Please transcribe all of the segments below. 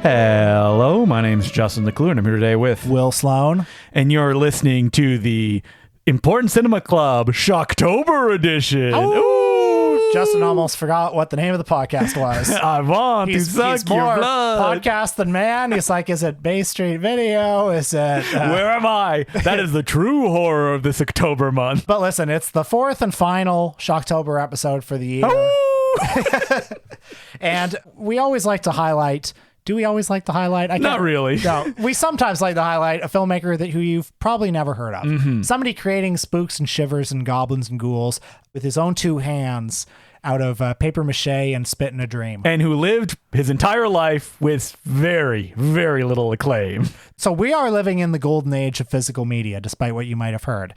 Hello, my name's Justin LeClue, and I'm here today with Will Sloan. And you're listening to the Important Cinema Club Shocktober edition. Ooh, Justin almost forgot what the name of the podcast was. I want to suck he's your more blood. podcast than man. He's like, is it Bay Street Video? Is it... Where am I? That is the true horror of this October month. But listen, it's the fourth and final Shocktober episode for the year. And we always like to highlight... Do we always like to highlight? Not really. No, we sometimes like to highlight a filmmaker who you've probably never heard of. Mm-hmm. Somebody creating spooks and shivers and goblins and ghouls with his own two hands out of paper mache and spit in a dream. And who lived his entire life with very, very little acclaim. So we are living in the golden age of physical media, despite what you might have heard.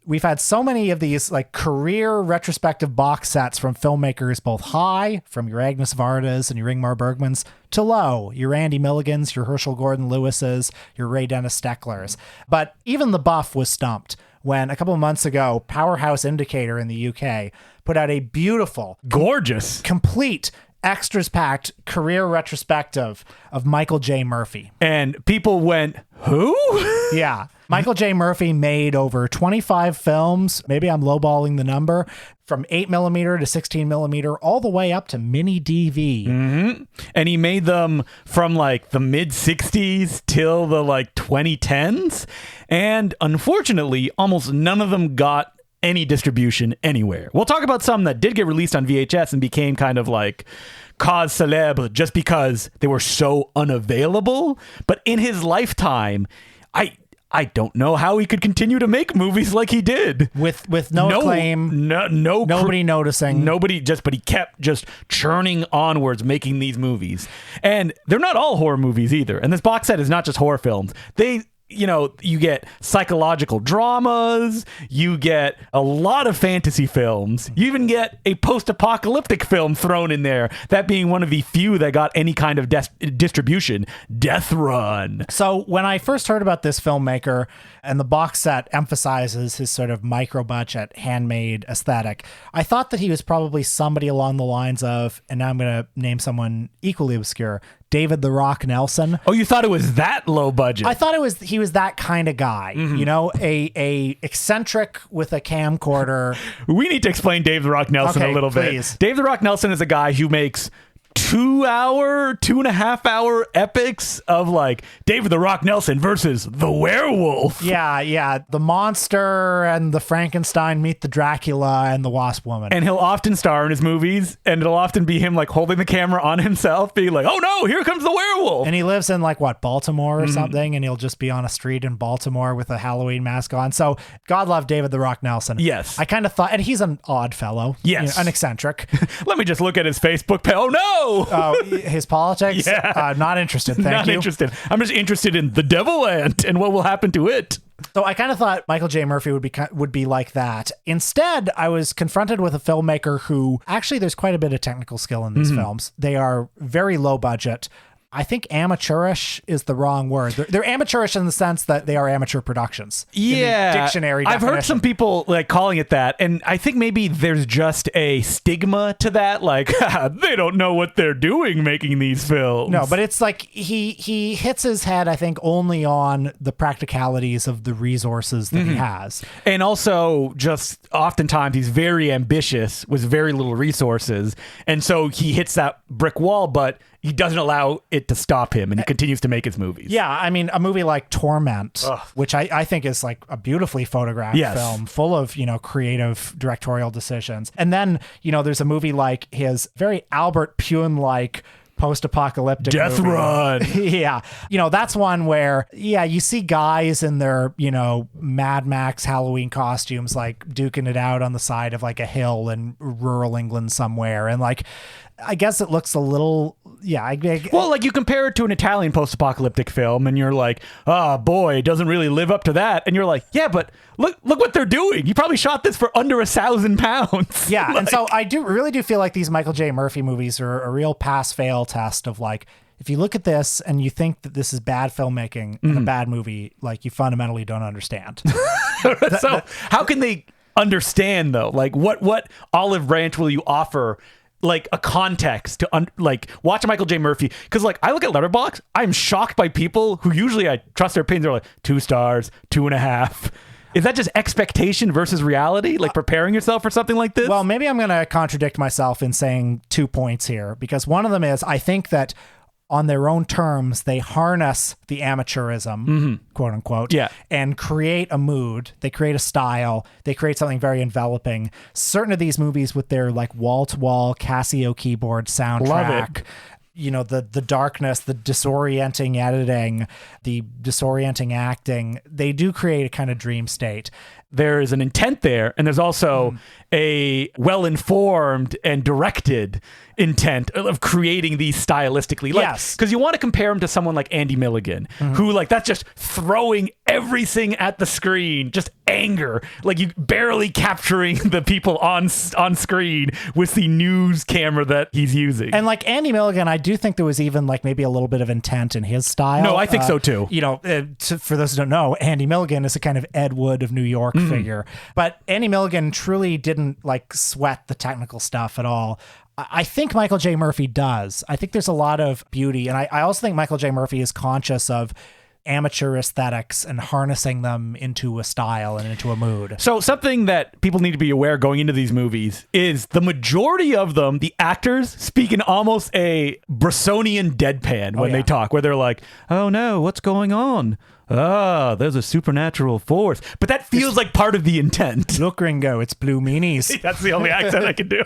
We've had so many of these like career retrospective box sets from filmmakers both high, from your Agnes Vardas and your Ingmar Bergmans, to low, your Andy Milligans, your Herschel Gordon Lewises, your Ray Dennis Stecklers. But even the buff was stumped when a couple of months ago, Powerhouse Indicator in the UK put out a beautiful, gorgeous, complete, extras-packed career retrospective of Michael J. Murphy. And people went, who? Yeah. Michael J. Murphy made over 25 films. Maybe I'm lowballing the number. From 8mm to 16mm, all the way up to mini DV. Mm-hmm. And he made them from like the mid 60s till the like 2010s. And unfortunately, almost none of them got any distribution anywhere. We'll talk about some that did get released on VHS and became kind of like cause célèbre just because they were so unavailable. But in his lifetime, I don't know how he could continue to make movies like he did with no acclaim, nobody noticing, but he kept just churning onwards, making these movies. And they're not all horror movies either. And this box set is not just horror films. You get psychological dramas, you get a lot of fantasy films, you even get a post-apocalyptic film thrown in there, that being one of the few that got any kind of distribution, Death Run. So when I first heard about this filmmaker, and the box set emphasizes his sort of micro-budget, handmade aesthetic, I thought that he was probably somebody along the lines of, and now I'm going to name someone equally obscure, David the Rock Nelson. Oh, you thought it was that low budget? I thought he was that kind of guy. Mm-hmm. You know, a eccentric with a camcorder. We need to explain Dave the Rock Nelson a little bit. Dave the Rock Nelson is a guy who makes 2.5 hour epics of like David the Rock Nelson versus the werewolf. Yeah. The monster and the Frankenstein meet the Dracula and the Wasp Woman. And he'll often star in his movies, and it'll often be him like holding the camera on himself, being like, oh no, here comes the werewolf. And he lives in like Baltimore or something, and he'll just be on a street in Baltimore with a Halloween mask on. So God love David the Rock Nelson. Yes. I kind of thought, and he's an odd fellow. Yes. An eccentric. Let me just look at his Facebook page. Oh no. Oh, his politics? Yeah. Not interested, Not interested. I'm just interested in the devil ant and what will happen to it. So I kind of thought Michael J. Murphy would be like that. Instead, I was confronted with a filmmaker who, actually, there's quite a bit of technical skill in these films. They are very low budget. I think amateurish is the wrong word. They're amateurish in the sense that they are amateur productions. Yeah. In the dictionary definition. I've heard some people like calling it that. And I think maybe there's just a stigma to that. Like, they don't know what they're doing making these films. No, but it's like he hits his head, I think, only on the practicalities of the resources that he has. And also just oftentimes he's very ambitious with very little resources. And so he hits that brick wall, but he doesn't allow it to stop him, and he continues to make his movies. Yeah, I mean, a movie like Torment, which I think is like a beautifully photographed film, full of, creative directorial decisions. And then, there's a movie like his very Albert Pune-like post-apocalyptic Death movie. Run. Yeah. That's one where, you see guys in their, Mad Max Halloween costumes, like duking it out on the side of like a hill in rural England somewhere. And like, I guess it looks a little, well, like you compare it to an Italian post-apocalyptic film and you're like, oh boy, it doesn't really live up to that. And you're like, yeah, but look what they're doing. You probably shot this for under £1,000. Yeah. And so I really do feel like these Michael J. Murphy movies are a real pass-fail test of like, if you look at this and you think that this is bad filmmaking and a bad movie, like you fundamentally don't understand. So how can they understand though? Like what olive branch will you offer like a context to like watch a Michael J. Murphy, because like I look at Letterboxd, I'm shocked by people who usually I trust their opinions are like 2 stars, 2.5. Is that just expectation versus reality? Like preparing yourself for something like this? Well, maybe I'm going to contradict myself in saying 2 points here, because one of them is I think that on their own terms, they harness the amateurism, quote unquote, and create a mood. They create a style. They create something very enveloping. Certain of these movies with their like wall-to-wall Casio keyboard soundtrack, you know, the darkness, the disorienting editing, the disorienting acting, they do create a kind of dream state. There is an intent there, and there's also a well-informed and directed intent of creating these stylistically. Like, yes. Because you want to compare him to someone like Andy Milligan, who like that's just throwing everything at the screen, just anger, like you barely capturing the people on screen with the news camera that he's using. And like Andy Milligan, I do think there was even like maybe a little bit of intent in his style. No, I think so too. You know, for those who don't know, Andy Milligan is a kind of Ed Wood of New York figure. But Andy Milligan truly didn't like sweat the technical stuff at all. I think Michael J. Murphy does. I think there's a lot of beauty. And I also think Michael J. Murphy is conscious of amateur aesthetics and harnessing them into a style and into a mood. So something that people need to be aware going into these movies is the majority of them, the actors speak in almost a Bressonian deadpan when they talk, where they're like, oh no, what's going on? There's a supernatural force. But that feels like part of the intent. Look, Ringo, it's blue meanies. That's the only accent I can do.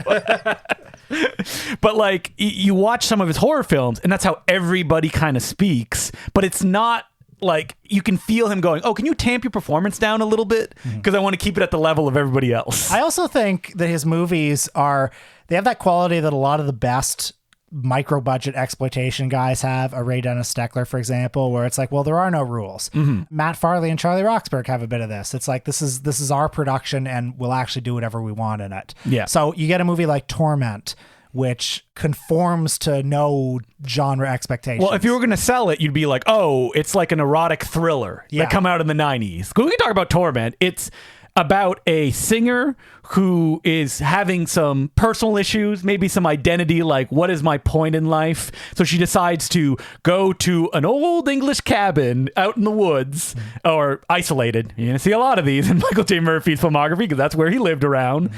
But like you watch some of his horror films and that's how everybody kind of speaks, but it's not like you can feel him going, oh, can you tamp your performance down a little bit? Because I want to keep it at the level of everybody else. I also think that his movies they have that quality that a lot of the best micro budget exploitation guys have. A Ray Dennis Steckler, for example, where it's like, well, there are no rules. Matt Farley and Charlie Roxburgh have a bit of this. It's like, this is our production and we'll actually do whatever we want in it. Yeah. So you get a movie like Torment, which conforms to no genre expectations. Well, if you were going to sell it, you'd be like, oh, it's like an erotic thriller that come out in the 90s. We can talk about Torment. It's about a singer who is having some personal issues, maybe some identity, like what is my point in life? So she decides to go to an old English cabin out in the woods or isolated. You're going to see a lot of these in Michael J. Murphy's filmography because that's where he lived around.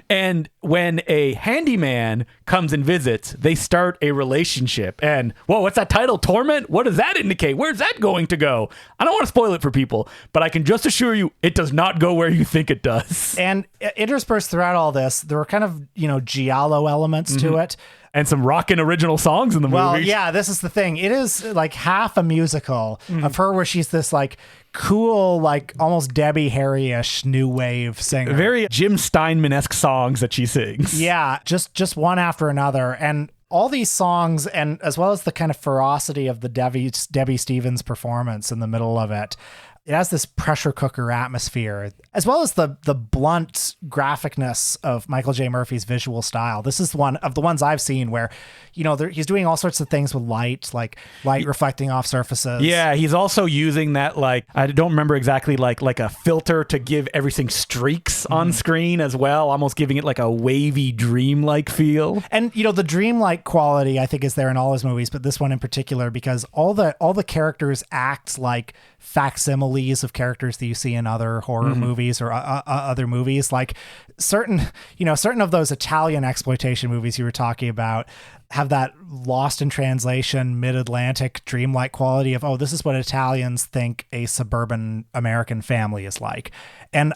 And when a handyman comes and visits, they start a relationship. And whoa, what's that title? Torment? What does that indicate? Where's that going to go? I don't want to spoil it for people, but I can just assure you it does not go where you think it does. And interspersed throughout all this, there were kind of, giallo elements to it. And some rockin' original songs in the movie. Well, yeah, this is the thing. It is like half a musical of her where she's this like cool, like almost Debbie Harry-ish new wave singer. Very Jim Steinman-esque songs that she sings. Yeah, just one after another. And all these songs, and as well as the kind of ferocity of the Debbie Stevens performance in the middle of it, it has this pressure cooker atmosphere, as well as the blunt graphicness of Michael J. Murphy's visual style. This is one of the ones I've seen where, he's doing all sorts of things with light, like light reflecting off surfaces. Yeah, he's also using that, like, I don't remember exactly, like a filter to give everything streaks on screen as well, almost giving it like a wavy, dreamlike feel. And, the dreamlike quality, I think, is there in all his movies, but this one in particular, because all the characters act like facsimiles of characters that you see in other horror movies or other movies. Like certain of those Italian exploitation movies you were talking about have that lost in translation, mid-Atlantic dreamlike quality of, oh, this is what Italians think a suburban American family is like. And,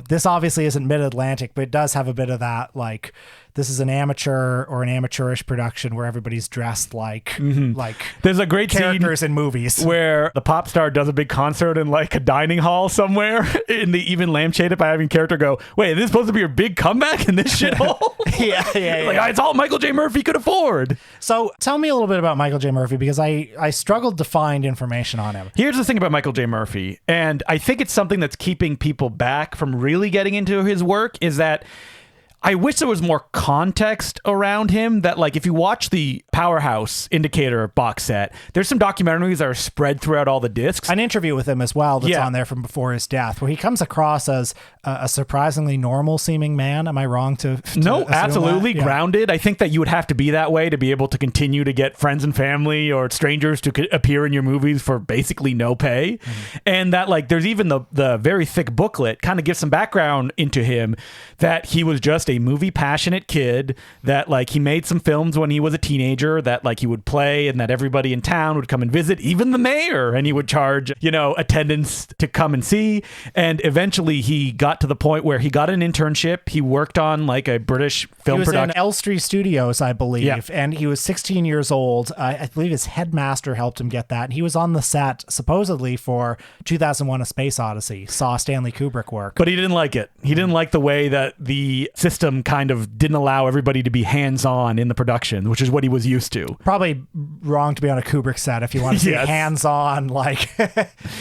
this obviously isn't mid-Atlantic, but it does have a bit of that, like, this is an amateur or an amateurish production where everybody's dressed like there's a great characters scene in movies where the pop star does a big concert in like a dining hall somewhere and they even lampshade it by having character go, wait, is this supposed to be your big comeback in this shithole? yeah. Like, it's all Michael J. Murphy could afford. So tell me a little bit about Michael J. Murphy, because I struggled to find information on him. Here's the thing about Michael J. Murphy, and I think it's something that's keeping people back from really getting into his work, is that I wish there was more context around him. That like if you watch the Powerhouse Indicator box set, there's some documentaries that are spread throughout all the discs. An interview with him as well that's on there from before his death, where he comes across as a surprisingly normal seeming man. Am I wrong to No, absolutely grounded. I think that you would have to be that way to be able to continue to get friends and family or strangers to appear in your movies for basically no pay. And that like there's even the very thick booklet kind of gives some background into him, that he was just a movie passionate kid, that like he made some films when he was a teenager that like he would play, and that everybody in town would come and visit, even the mayor, and he would charge, attendance to come and see. And eventually he got to the point where he got an internship. He worked on like a British film production. He was in Elstree Studios, I believe, and he was 16 years old. I believe his headmaster helped him get that. And he was on the set supposedly for 2001: A Space Odyssey, saw Stanley Kubrick work. But he didn't like it. He didn't like the way that the system kind of didn't allow everybody to be hands-on in the production, which is what he was used to. Probably wrong to be on a Kubrick set if you want to see hands-on, like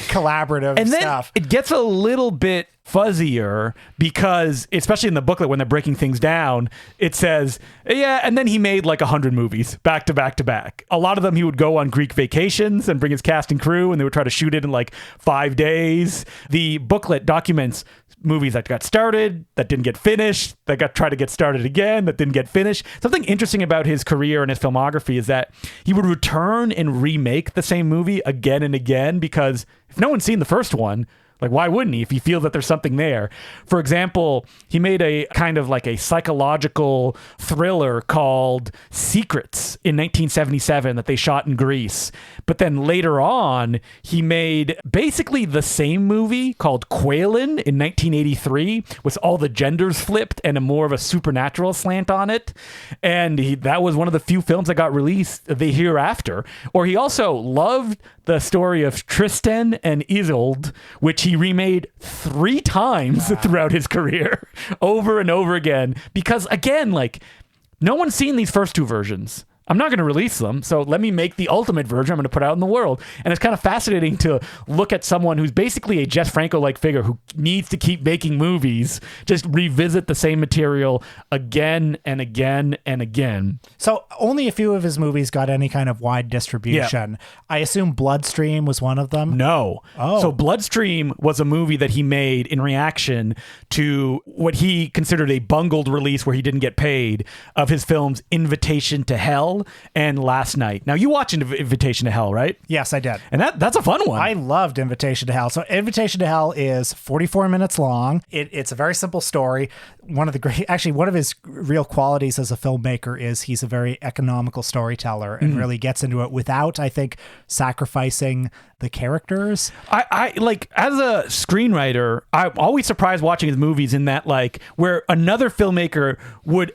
collaborative and then stuff. It gets a little bit fuzzier because, especially in the booklet when they're breaking things down, it says, and then he made like 100 movies back to back to back. A lot of them he would go on Greek vacations and bring his cast and crew, and they would try to shoot it in like 5 days. The booklet documents movies that got started, that didn't get finished, that got tried to get started again, that didn't get finished. Something interesting about his career and his filmography is that he would return and remake the same movie again and again, because if no one's seen the first one, like, why wouldn't he if he feels that there's something there? For example, he made a kind of like a psychological thriller called Secrets in 1977 that they shot in Greece. But then later on, he made basically the same movie called Quailin in 1983 with all the genders flipped and a more of a supernatural slant on it. And that was one of the few films that got released the year after. Or he also loved the story of Tristan and Isolde, which he remade 3 times throughout his career, over and over again, because again, like, no one's seen these first 2 versions. I'm not going to release them, so let me make the ultimate version I'm going to put out in the world. And it's kind of fascinating to look at someone who's basically a Jess Franco-like figure who needs to keep making movies, just revisit the same material again and again and again. So only a few of his movies got any kind of wide distribution. Yeah. I assume Bloodstream was one of them? No. Oh. So Bloodstream was a movie that he made in reaction to what he considered a bungled release where he didn't get paid of his films Invitation to Hell and Last Night. Now, you watched Invitation to Hell, right? Yes, I did. And that's a fun one. I loved Invitation to Hell. So Invitation to Hell is 44 minutes long. It's a very simple story. One of his real qualities as a filmmaker is he's a very economical storyteller and really gets into it without, I think, sacrificing the characters. I like, as a screenwriter, I'm always surprised watching his movies in that, like, where another filmmaker would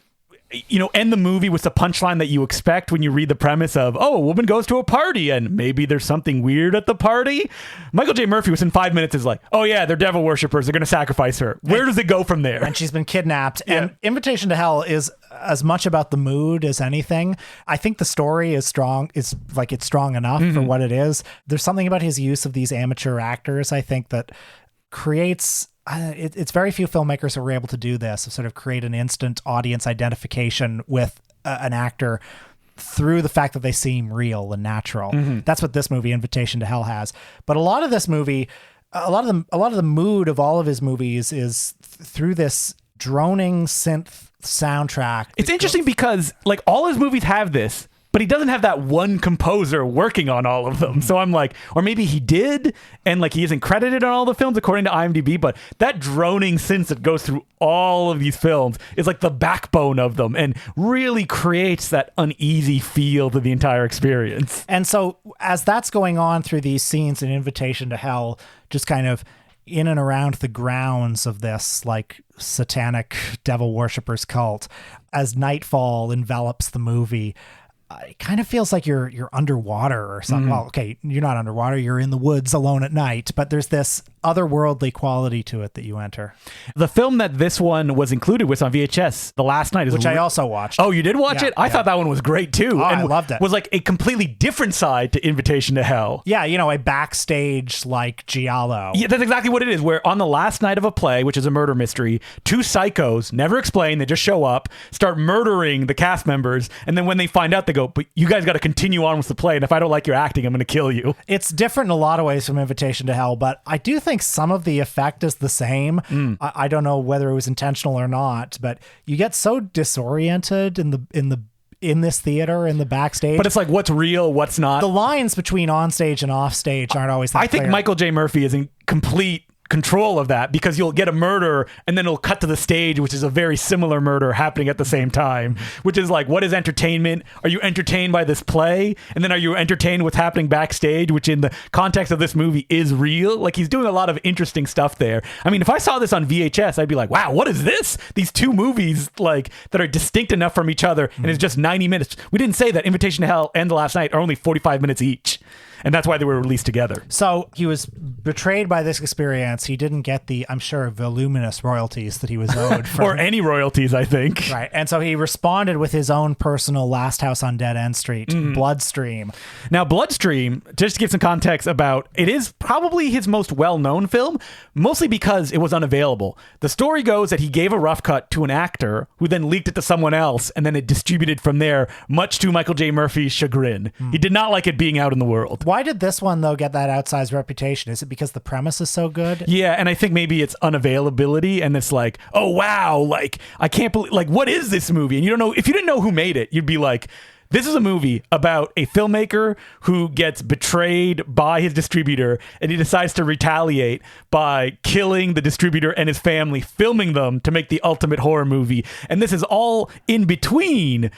end the movie with the punchline that you expect when you read the premise of, a woman goes to a party and maybe there's something weird at the party. Michael J. Murphy within 5 minutes is like, they're devil worshippers. They're going to sacrifice her. Where does it go from there? And she's been kidnapped. Yeah. And Invitation to Hell is as much about the mood as anything. I think the story is strong. It's strong enough for what it is. There's something about his use of these amateur actors, I think, that creates... it's very few filmmakers who are able to do this, sort of create an instant audience identification with an actor through the fact that they seem real and natural. That's what this movie Invitation to Hell has. But a lot of this movie, a lot of the mood of all of his movies is through this droning synth soundtrack. It's interesting because like all his movies have this, but he doesn't have that one composer working on all of them. So I'm like, or maybe he did, and like he isn't credited on all the films according to IMDb, but that droning synth that goes through all of these films is like the backbone of them and really creates that uneasy feel to the entire experience. And so as that's going on through these scenes in Invitation to Hell, just kind of in and around the grounds of this like satanic devil worshippers cult, as nightfall envelops the movie, it kind of feels like you're underwater or something. Well, okay, you're not underwater, you're in the woods alone at night, but there's this otherworldly quality to it that you enter. The film that this one was included with on VHS, The Last Night, Which I also watched. Oh, you did watch it? I thought that one was great too. I loved it. Was like a completely different side to Invitation to Hell. Yeah, a backstage like giallo. Yeah, that's exactly what it is, where on the last night of a play, which is a murder mystery, two psychos, never explain, they just show up, start murdering the cast members, and then when they find out, they go, but you guys got to continue on with the play, and if I don't like your acting, I'm going to kill you. It's different in a lot of ways from Invitation to Hell, but I do think some of the effect is the same. I don't know whether it was intentional or not, but you get so disoriented in this theater, in the backstage. But it's like, what's real, what's not. The lines between onstage and offstage aren't always that I think clear. Michael J. Murphy is in complete control of that, because you'll get a murder and then it'll cut to the stage, which is a very similar murder happening at the same time, which is like, what is entertainment? Are you entertained by this play? And then are you entertained with what's happening backstage, which in the context of this movie is real? Like, he's doing a lot of interesting stuff there. I mean, if I saw this on VHS, I'd be like, wow, what is this? These two movies like that are distinct enough from each other, and it's just 90 minutes. We didn't say that Invitation to Hell and The Last Night are only 45 minutes each. And that's why they were released together. So he was betrayed by this experience. He didn't get the, I'm sure, voluminous royalties that he was owed. Or any royalties, I think. Right. And so he responded with his own personal Last House on Dead End Street, Bloodstream. Now, Bloodstream, just to give some context about, it is probably his most well-known film, mostly because it was unavailable. The story goes that he gave a rough cut to an actor who then leaked it to someone else, and then it distributed from there, much to Michael J. Murphy's chagrin. He did not like it being out in the world. Why did this one, though, get that outsized reputation? Is it because the premise is so good? Yeah, and I think maybe it's unavailability, and it's like, oh, wow, like, I can't believe, like, what is this movie? And you don't know, if you didn't know who made it, you'd be like, this is a movie about a filmmaker who gets betrayed by his distributor, and he decides to retaliate by killing the distributor and his family, filming them to make the ultimate horror movie. And this is all in between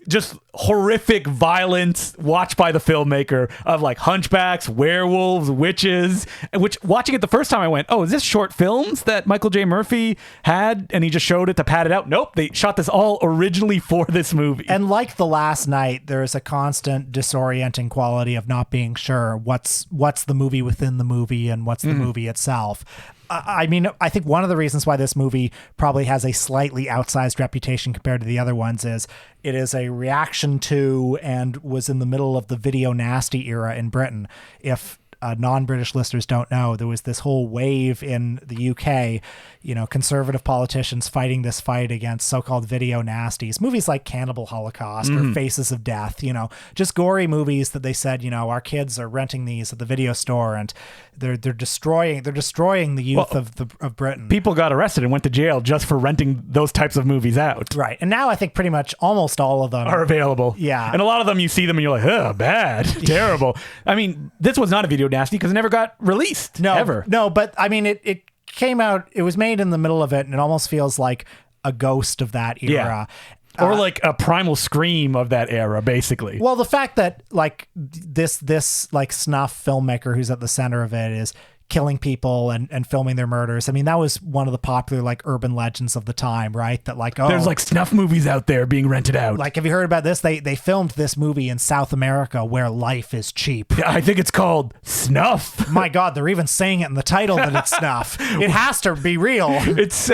just horrific violence watched by the filmmaker of like hunchbacks, werewolves, witches, which watching it the first time I went, oh, is this short films that Michael J. Murphy had and he just showed it to pad it out? Nope, they shot this all originally for this movie. And like The Last Night, there is a constant disorienting quality of not being sure what's the movie within the movie and what's the movie itself. I mean, I think one of the reasons why this movie probably has a slightly outsized reputation compared to the other ones is it is a reaction to and was in the middle of the video nasty era in Britain. If non-British listeners don't know, there was this whole wave in the UK, conservative politicians fighting this fight against so-called video nasties. Movies like Cannibal Holocaust or Faces of Death, just gory movies that they said, our kids are renting these at the video store and they're destroying the youth of Britain. People got arrested and went to jail just for renting those types of movies out. Right. And now I think pretty much almost all of them are available. Yeah. And a lot of them you see them and you're like, oh, bad, terrible. I mean, this was not a video nasty because it never got released. No, ever. No, but I mean, it came out, it was made in the middle of it, and it almost feels like a ghost of that era. Yeah. Or like a primal scream of that era, basically. Well, the fact that like this like snuff filmmaker who's at the center of it is killing people and filming their murders. I mean, that was one of the popular like urban legends of the time, right? That like, oh, there's like snuff movies out there being rented out. Like, have you heard about this? They filmed this movie in South America where life is cheap. I think it's called Snuff. My God, they're even saying it in the title that it's snuff. It has to be real. It's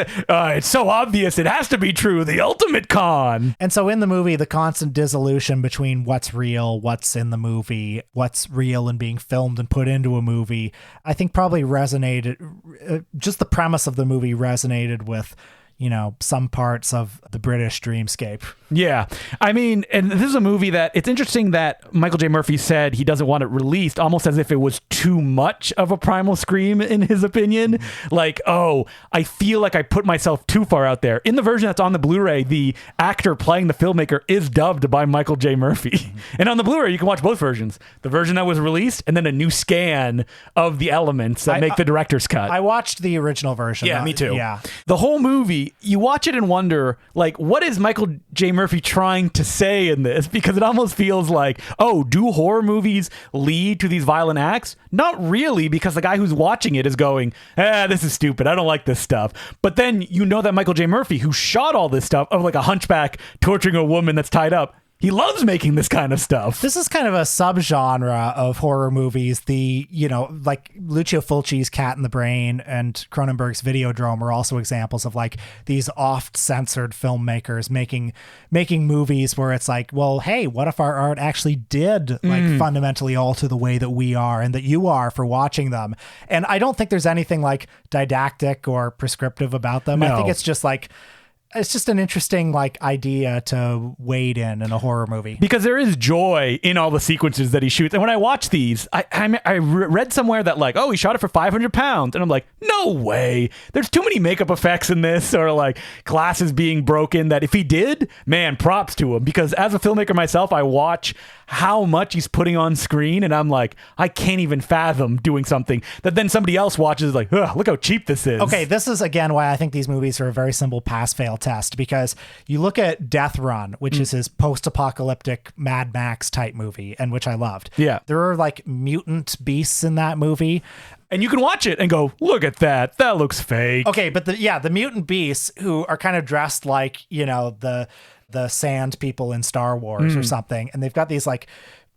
so obvious. It has to be true. The ultimate con. And so in the movie, the constant dissolution between what's real, what's in the movie, what's real and being filmed and put into a movie, I think probably resonated, just the premise of the movie resonated with, some parts of the British dreamscape. Yeah. I mean, and this is a movie that it's interesting that Michael J. Murphy said he doesn't want it released, almost as if it was too much of a primal scream in his opinion. Like, oh, I feel like I put myself too far out there. In the version that's on the Blu-ray, the actor playing the filmmaker is dubbed by Michael J. Murphy. And on the Blu-ray, you can watch both versions. The version that was released and then a new scan of the elements that make the director's cut. I watched the original version. Yeah, me too. Yeah. The whole movie, you watch it and wonder, like, what is Michael J. Murphy trying to say in this? Because it almost feels like, oh, do horror movies lead to these violent acts? Not really, because the guy who's watching it is going, this is stupid. I don't like this stuff. But then you know that Michael J. Murphy, who shot all this stuff of like a hunchback torturing a woman that's tied up, He loves making this kind of stuff. This is kind of a subgenre of horror movies. The, like Lucio Fulci's Cat in the Brain and Cronenberg's Videodrome are also examples of like these oft censored filmmakers making movies where it's like, well, hey, what if our art actually did like fundamentally alter the way that we are and that you are for watching them? And I don't think there's anything like didactic or prescriptive about them. I think it's just like, it's just an interesting like idea to wade in a horror movie, because there is joy in all the sequences that he shoots. And when I watch these, I read somewhere that like, oh, he shot it for 500 pounds. And I'm like, no way. There's too many makeup effects in this, or like glasses being broken, that if he did, man, props to him. Because as a filmmaker myself, I watch how much he's putting on screen, and I'm like, I can't even fathom doing something that then somebody else watches like, look how cheap this is. Okay, this is again why I think these movies are a very simple pass-fail test, because you look at Death Run, which is his post-apocalyptic Mad Max type movie, and which I loved. Yeah. There are like mutant beasts in that movie. And you can watch it and go, look at that. That looks fake. Okay, but the mutant beasts who are kind of dressed like, the sand people in Star Wars or something. And they've got these like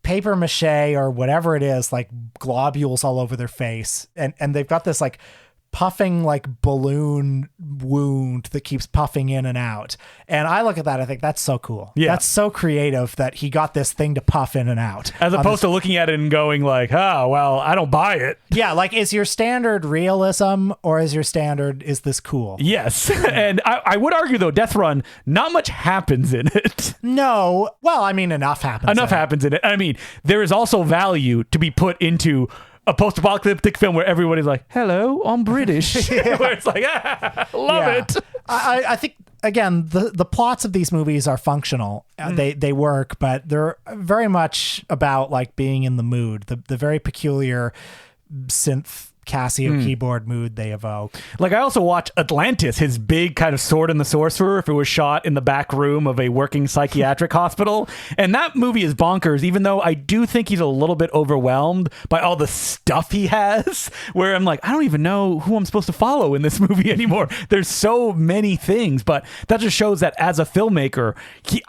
paper mache or whatever it is, like globules all over their face. And they've got this like puffing like balloon wound that keeps puffing in and out. And I look at that, I think that's so cool. Yeah. That's so creative that he got this thing to puff in and out. As opposed to looking at it and going like, oh, well, I don't buy it. Yeah, like, is your standard realism or is your standard, is this cool? Yes. And I would argue, though, Death Run, not much happens in it. No. Well, I mean, enough happens. Enough happens in it. I mean, there is also value to be put into a post-apocalyptic film where everybody's like, hello, I'm British. Where it's like, love it. I think, again, the plots of these movies are functional. They work, but they're very much about like being in the mood, the very peculiar synth Casio keyboard mood they evoke. Like, I also watch Atlantis, his big kind of Sword and the Sorcerer, if it was shot in the back room of a working psychiatric hospital. And that movie is bonkers, even though I do think he's a little bit overwhelmed by all the stuff he has, where I'm like, I don't even know who I'm supposed to follow in this movie anymore. There's so many things, but that just shows that as a filmmaker,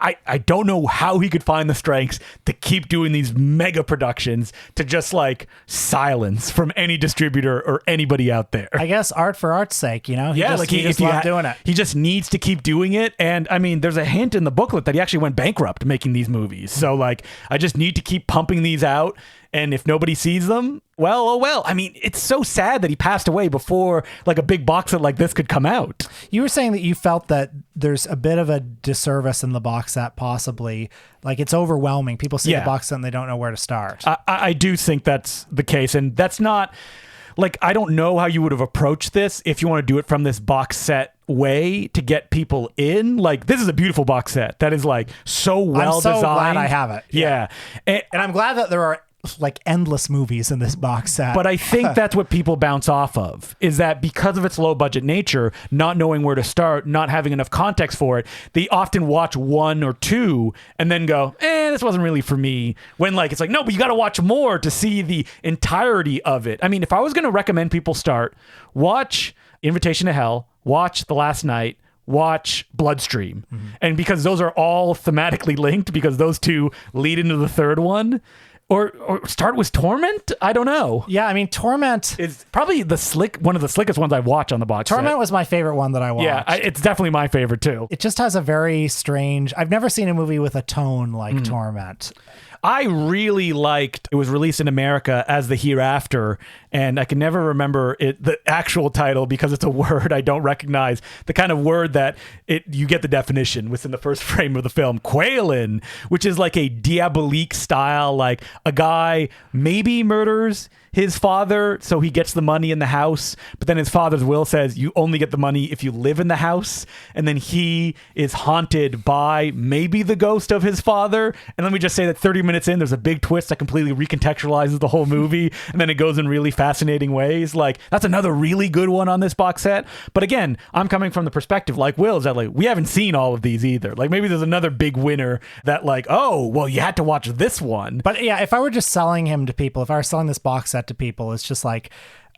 I don't know how he could find the strengths to keep doing these mega productions to just like silence from any distributor or anybody out there. I guess art for art's sake, he just loved doing it. He just needs to keep doing it. And I mean, there's a hint in the booklet that he actually went bankrupt making these movies. So like, I just need to keep pumping these out. And if nobody sees them, well, oh well. I mean, it's so sad that he passed away before like a big box set like this could come out. You were saying that you felt that there's a bit of a disservice in the box set, possibly. Like, it's overwhelming. People see the box set and they don't know where to start. I do think that's the case. And that's not... Like, I don't know how you would have approached this if you want to do it from this box set way to get people in. Like, this is a beautiful box set that is like so well designed. I'm so glad I have it. Yeah. And I'm glad that there are like endless movies in this box set. But I think that's what people bounce off of, is that because of its low budget nature, not knowing where to start, not having enough context for it, they often watch one or two and then go, this wasn't really for me. When like, it's like, no, but you got to watch more to see the entirety of it. I mean, if I was going to recommend people start, watch Invitation to Hell, watch The Last Night, watch Bloodstream. And because those are all thematically linked, because those two lead into the third one. Or start with Torment? I don't know. Yeah, I mean, Torment is probably one of the slickest ones I watch on the box set. Torment was my favorite one that I watched. Yeah, it's definitely my favorite too. It just has a very strange... I've never seen a movie with a tone like Torment. I really liked, it was released in America as The Hereafter, and I can never remember the actual title because it's a word I don't recognize. The kind of word that you get the definition within the first frame of the film, Quailin, which is like a diabolique style, like a guy maybe murders his father, so he gets the money in the house, but then his father's will says you only get the money if you live in the house, and then he is haunted by maybe the ghost of his father. And let me just say that 30 minutes in, there's a big twist that completely recontextualizes the whole movie, and then it goes in really fascinating ways. Like, that's another really good one on this box set. But again, I'm coming from the perspective like Will, is that like, we haven't seen all of these either. Like, maybe there's another big winner that like, oh, well, you had to watch this one. But yeah, if I were just selling him to people, if I were selling this box set to people, it's just like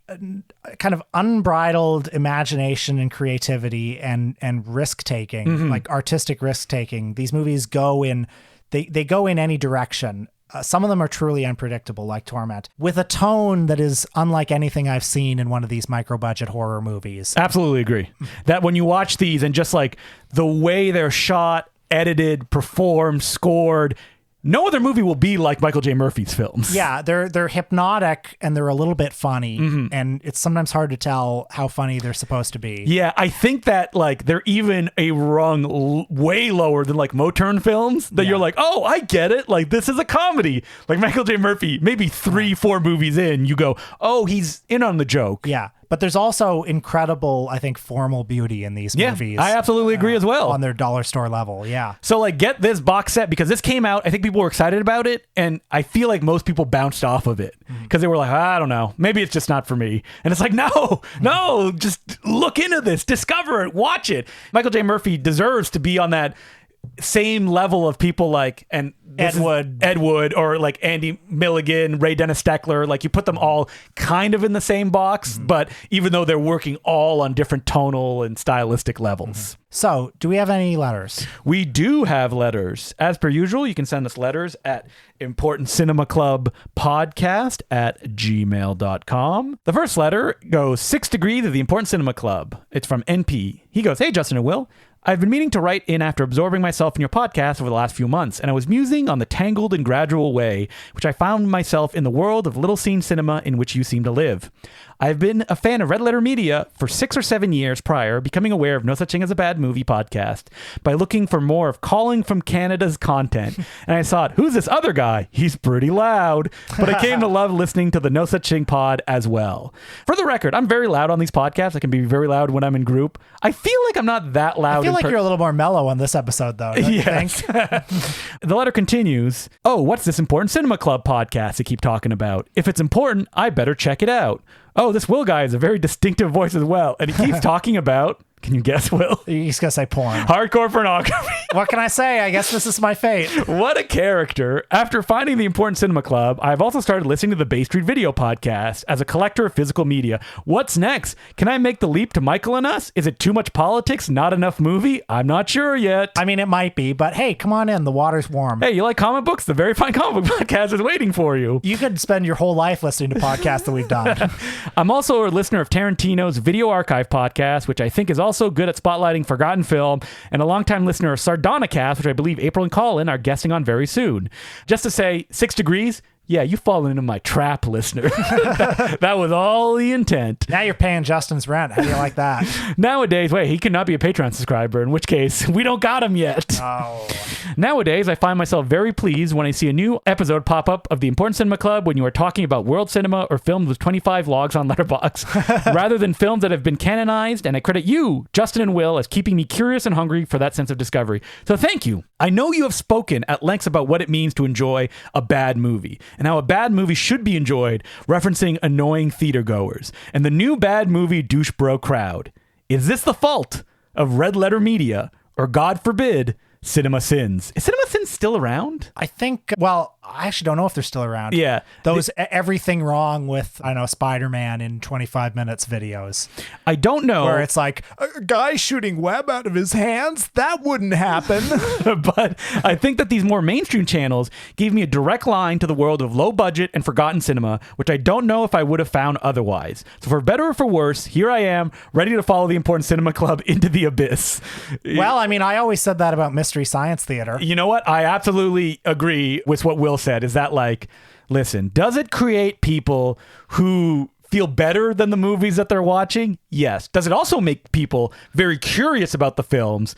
kind of unbridled imagination and creativity and risk taking, like artistic risk taking. These movies go in they go in any direction. Some of them are truly unpredictable, like Torment, with a tone that is unlike anything I've seen in one of these micro-budget horror movies. Absolutely agree. That when you watch these and just like the way they're shot, edited, performed, scored, no other movie will be like Michael J. Murphy's films. Yeah, they're hypnotic and they're a little bit funny, and it's sometimes hard to tell how funny they're supposed to be. Yeah, I think that like they're even a rung way lower than like Motown films that you're like, oh, I get it. Like this is a comedy. Like Michael J. Murphy, maybe 3-4 movies in, you go, oh, he's in on the joke. Yeah. But there's also incredible, I think, formal beauty in these movies. I absolutely agree as well. On their dollar store level, yeah. So, like, get this box set because this came out. I think people were excited about it, and I feel like most people bounced off of it because they were like, I don't know, maybe it's just not for me. And it's like, no, just look into this, discover it, watch it. Michael J. Murphy deserves to be on that same level of people like Ed Wood or like Andy Milligan, Ray Dennis Steckler. Like you put them all kind of in the same box, but even though they're working all on different tonal and stylistic levels. So, do we have any letters? We do have letters. As per usual, you can send us letters at importantcinemaclubpodcast@gmail.com. The first letter goes 6 degrees of the Important Cinema Club. It's from NP. He goes, hey, Justin and Will. I've been meaning to write in after absorbing myself in your podcast over the last few months, and I was musing on the tangled and gradual way which I found myself in the world of little scene cinema in which you seem to live. I've been a fan of Red Letter Media for 6 or 7 years prior, becoming aware of No Such Thing as a Bad Movie podcast by looking for more of Calling from Canada's content. And I thought, who's this other guy? He's pretty loud. But I came to love listening to the No Such Thing pod as well. For the record, I'm very loud on these podcasts. I can be very loud when I'm in group. I feel like I'm not that loud. I feel like you're a little more mellow on this episode, though. Don't you think? The letter continues. Oh, what's this Important Cinema Club podcast you keep talking about? If it's important, I better check it out. Oh, this Will guy has a very distinctive voice as well. And he keeps talking about, can you guess, Will? He's going to say porn. Hardcore pornography. What can I say? I guess this is my fate. What a character. After finding the Important Cinema Club, I've also started listening to the Bay Street Video podcast as a collector of physical media. What's next? Can I make the leap to Michael and Us? Is it too much politics, not enough movie? I'm not sure yet. I mean, it might be, but hey, come on in. The water's warm. Hey, you like comic books? The Very Fine Comic Book Podcast is waiting for you. You could spend your whole life listening to podcasts that we've done. I'm also a listener of Tarantino's Video Archive podcast, which I think is also good at spotlighting forgotten film, and a longtime listener of Sardonicast, which I believe April and Colin are guesting on very soon. Just to say, 6 degrees, yeah, you've fallen into my trap, listener. that was all the intent. Now you're paying Justin's rent. How do you like that? Nowadays, wait, he could not be a Patreon subscriber, in which case, we don't got him yet. Oh. Nowadays, I find myself very pleased when I see a new episode pop up of the Important Cinema Club when you are talking about world cinema or films with 25 logs on Letterboxd, rather than films that have been canonized, and I credit you, Justin and Will, as keeping me curious and hungry for that sense of discovery. So thank you. I know you have spoken at length about what it means to enjoy a bad movie, and how a bad movie should be enjoyed, referencing annoying theater goers, and the new bad movie douche bro crowd. Is this the fault of Red Letter Media, or God forbid, Cinema Sins? Is Cinema Sins still around? I think, well, I actually don't know if they're still around. Yeah. Those everything wrong with, I don't know, Spider-Man in 25 minutes videos. I don't know. Where it's like, a guy shooting web out of his hands? That wouldn't happen. But I think that these more mainstream channels gave me a direct line to the world of low budget and forgotten cinema, which I don't know if I would have found otherwise. So for better or for worse, here I am, ready to follow the Important Cinema Club into the abyss. Well, I mean, I always said that about Mystery Science Theater. You know what? I absolutely agree with what Will said, is that like, listen, does it create people who feel better than the movies that they're watching? Yes. Does it also make people very curious about the films,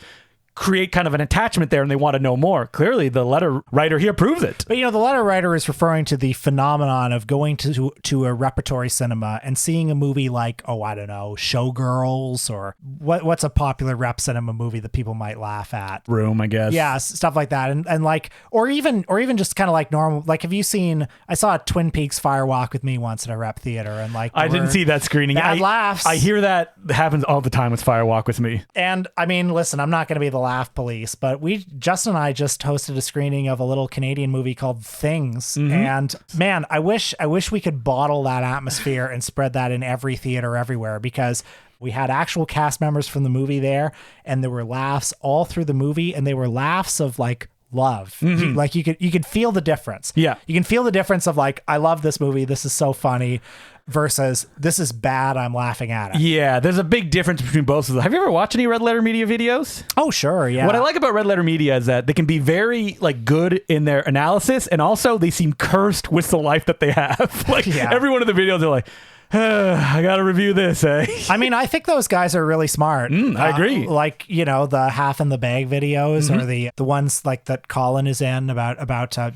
create kind of an attachment there, and they want to know more? Clearly, the letter writer here proves it. But, you know, the letter writer is referring to the phenomenon of going to a repertory cinema and seeing a movie like, oh, I don't know, Showgirls, or what's a popular rep cinema movie that people might laugh at? Room, I guess. Yeah, stuff like that. And like, or even just kind of like normal, like, have you seen, I saw Twin Peaks Firewalk with Me once at a rep theater, and like, I didn't see that screening. Bad laughs. I hear that happens all the time with Firewalk with Me. And I mean, listen, I'm not going to be the laugh police, but Justin and I just hosted a screening of a little Canadian movie called Things. And man, I wish we could bottle that atmosphere and spread that in every theater everywhere, because we had actual cast members from the movie there, and there were laughs all through the movie, and they were laughs of like love. Like you could feel the difference. Yeah. You can feel the difference of like, I love this movie. This is so funny versus this is bad. I'm laughing at it. Yeah, there's a big difference between both of them. Have you ever watched any Red Letter Media videos? Oh, sure. Yeah. What I like about Red Letter Media is that they can be very like good in their analysis, and also they seem cursed with the life that they have. Like every one of the videos, they're like, I gotta review this, eh? I mean, I think those guys are really smart. I agree. Like, you know, the half in the bag videos or the ones like that Colin is in about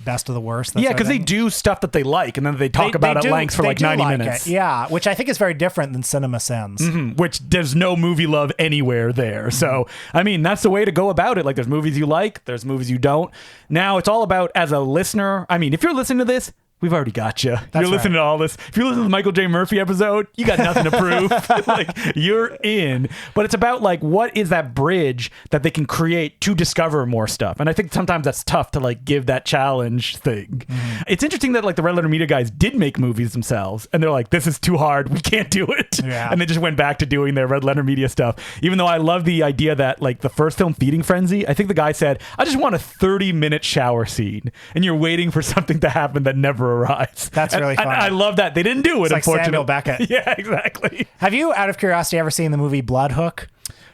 best of the worst. Yeah, because they do stuff that they like, and then they talk about it at length for like 90 minutes. Yeah, which I think is very different than Cinema Sins. Which there's no movie love anywhere there. So, I mean, that's the way to go about it. Like, there's movies you like, there's movies you don't. Now, it's all about, as a listener, I mean, if you're listening to this, we've already got you. You're listening to all this. If you listen to the Michael J. Murphy episode, you got nothing to prove. Like, you're in. But it's about like, what is that bridge that they can create to discover more stuff? And I think sometimes that's tough to like give that challenge thing. It's interesting that like the Red Letter Media guys did make movies themselves, and they're like, this is too hard. We can't do it. Yeah. And they just went back to doing their Red Letter Media stuff. Even though I love the idea that like the first film, Feeding Frenzy, I think the guy said, I just want a 30-minute shower scene, and you're waiting for something to happen that never arrives. That's really fun. I love that. They didn't do it, it's like unfortunately. Samuel Beckett. Yeah, exactly. Have you, out of curiosity, ever seen the movie Blood Hook?